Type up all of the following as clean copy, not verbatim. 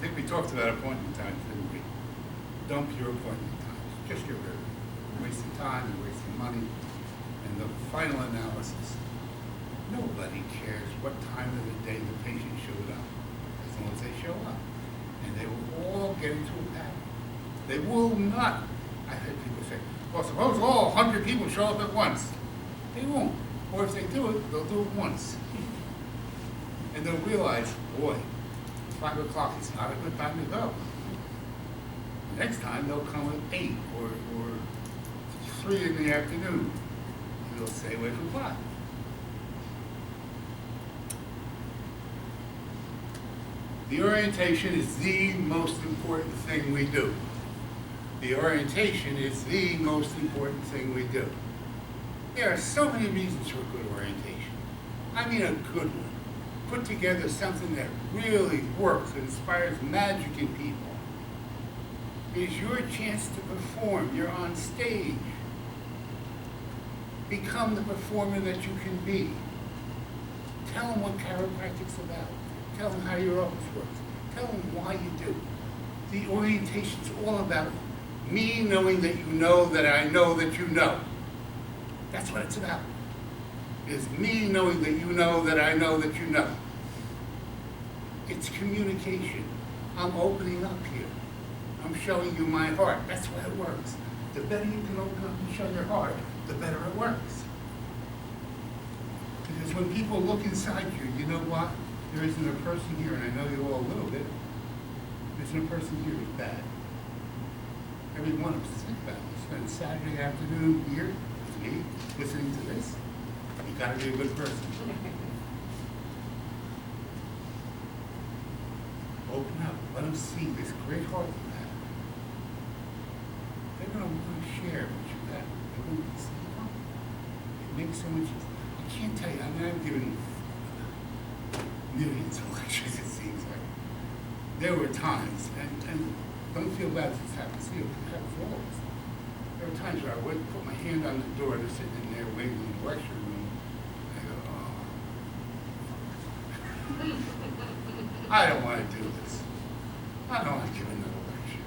think we talked about appointment times, didn't we? Dump your appointment times. Just get rid of it. You're wasting time, you're wasting money. And the final analysis, nobody cares what time of the day the patient showed up, as long as they show up. And they will all get into a pattern. They will not. I heard people say, well, suppose all 100 people show up at once. They won't. Or if they do it, they'll do it once. And they'll realize, boy, 5 o'clock is not a good time to go. Next time they'll come at 8 or 3 in the afternoon. And they'll stay away from 5. The orientation is the most important thing we do. The orientation is the most important thing we do. There are so many reasons for good orientation. I mean a good one. Put together something that really works and inspires magic in people. It is your chance to perform. You're on stage. Become the performer that you can be. Tell them what chiropractic's about. Tell them how your office works. Tell them why you do. The orientation's all about me knowing that you know that I know that you know. That's what it's about. It's me knowing that you know that I know that you know. It's communication. I'm opening up here. I'm showing you my heart. That's why it works. The better you can open up and show your heart, the better it works. Because when people look inside you, you know what? There isn't a person here, and I know you all a little bit, there isn't a person here who's bad. Every one of us, think about it. You spend Saturday afternoon here with me, listening to this. You gotta be a good person. Open up, let them see this great heart you have. They're gonna want to share what you have. They're gonna see, oh, it makes so much sense. I can't tell you, I mean, I've given millions of lectures, it seems like. There were times, and don't feel bad if this happens to you, it happens to all of us. There were times where I would put my hand on the door, they're sitting in there waiting in the lecture room. I go, oh. I don't want to do this. I don't want to give another lecture.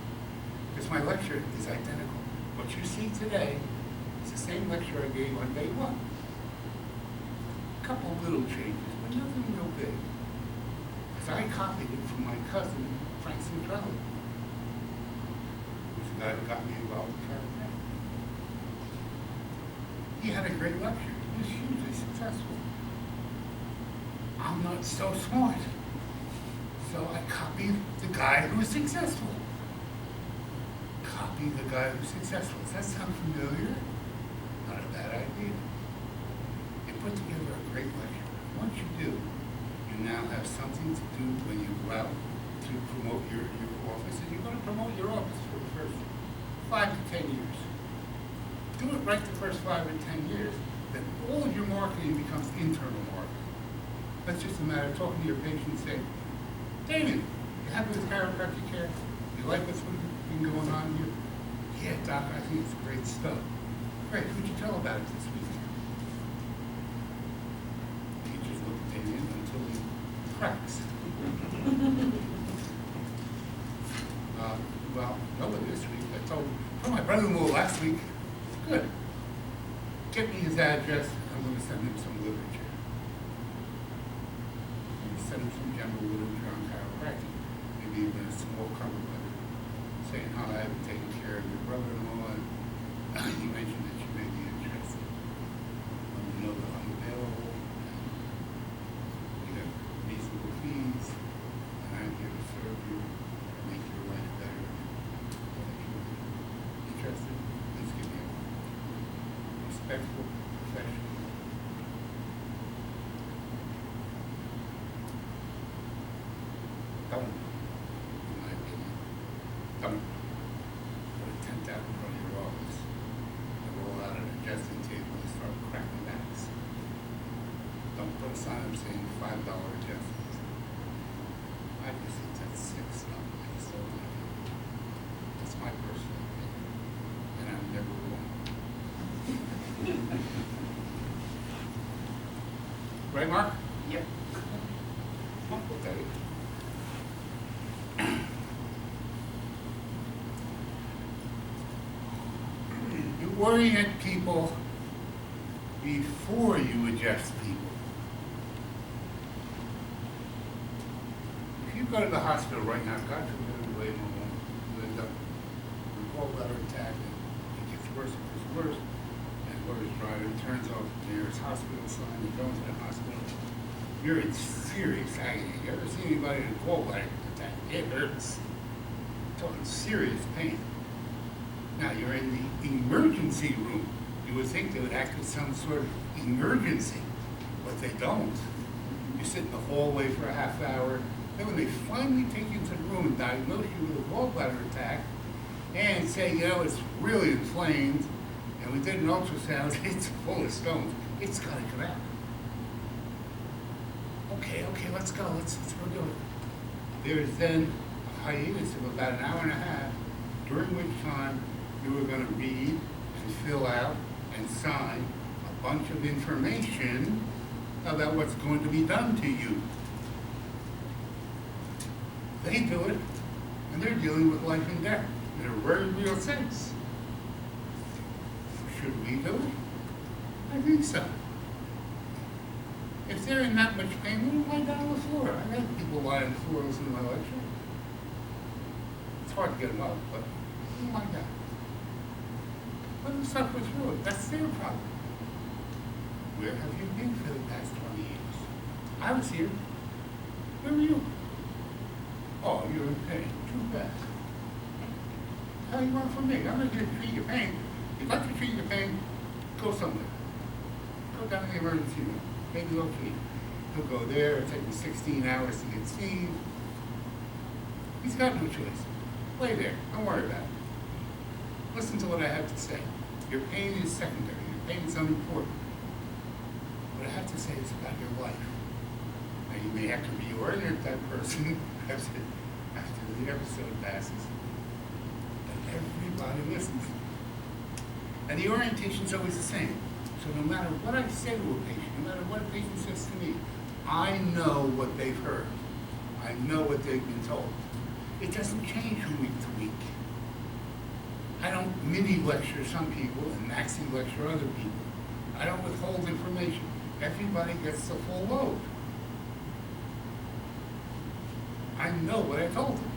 Because my lecture is identical. What you see today is the same lecture I gave on day 1. A couple of little changes, but nothing real big. Because I copied it from my cousin, Frank Centrelli, who's the guy who got me involved in chiropractic. He had a great lecture. He was hugely successful. I'm not so smart. So I copied the guy who was successful. Copy the guy who's successful. Does that sound familiar? Not a bad idea. You put together a great lecture. Once you do, you now have something to do when you go out to promote your office, and you're going to promote your office for the first 5 to 10 years. Do it right the first 5 or 10 years, then all of your marketing becomes internal marketing. That's just a matter of talking to your patient and saying, David, you happy with chiropractic care? You like what's been going on here? Yeah, doc, I think it's great stuff. Great, who'd you tell about it this week? He just looked at David until he cracks. Well, nobody this week. I told my brother-in-law last week. Good. Get me his address. I'm going to send him some literature. I'm going to send him some general literature on chiropractic. Maybe even a small cover letter saying how I haven't taken care of your brother-in-law. And he mentioned that you may be interested. Let me know that I'm available. You have reasonable fees. And I'm here to serve you, make your life better. Interested? Please give me a respectful, professional. Don't, in my opinion, don't put a tent out in front of your office and roll out an adjusting table and start cracking backs. Don't put a sign up saying $5 adjustments. I just think that's $6. I just don't like it. That's my personal opinion. And I'm never wrong. Right, Mark? Yep. We'll tell you. orient people before you adjust people. If you go to the hospital right now, God forbid, you end up with a gallbladder attack, and it gets worse and worse, and whoever's driving turns off the nearest hospital sign, you go into the hospital, you're in serious agony. You ever see anybody in a gallbladder attack? It hurts. Talking serious pain. Now you're in the emergency room. You would think they would act with some sort of emergency, but they don't. You sit in the hallway for a half hour. Then when they finally take you to the room and diagnose you with a gallbladder attack and say, you know, it's really inflamed, and we did an ultrasound, it's full of stones, it's got to come out. Okay, let's go. Let's go do it. There is then a hiatus of about an hour and a half, during which time you were going to read and fill out and sign a bunch of information about what's going to be done to you. They do it, and they're dealing with life and death in a very real sense. Should we do it? I think so. If they're in that much pain, let them lie down on the floor. I've had people lie on the floor listening to my lecture. It's hard to get them up, but let them lie down. Let them suffer through it. That's their problem. Where have you been for the past 20 years? I was here. Where were you? Oh, you're in pain. Too bad. How do you want from me? I'm not here to treat your pain. If you'd like to treat your pain, go somewhere. Go down to the emergency room. Maybe they'll treat you. He'll go there. It'll take him 16 hours to get seen. He's got no choice. Lay there. Don't worry about it. Listen to what I have to say. Your pain is secondary. Your pain is unimportant. What I have to say is about your life. Now, you may have to reorient that person after the episode passes. But everybody listens. And the orientation is always the same. So no matter what I say to a patient, no matter what a patient says to me, I know what they've heard. I know what they've been told. It doesn't change from week to week. I don't mini-lecture some people and maxi-lecture other people. I don't withhold information. Everybody gets the full load. I know what I told them.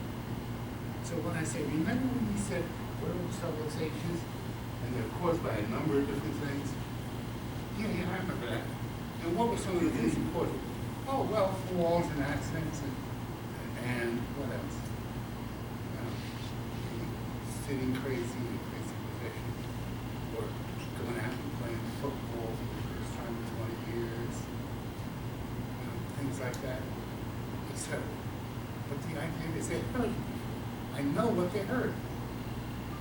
So when I say, remember when we said vertebral subluxations, and they're caused by a number of different things? Yeah, I remember that. And what were some of the things that caused it? Oh, well, falls and accidents and what else? Sitting crazy in a crazy position, or going out and playing football for the first time in 20 years, things like that, etc. But the idea is they heard. I know what they heard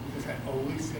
because I always say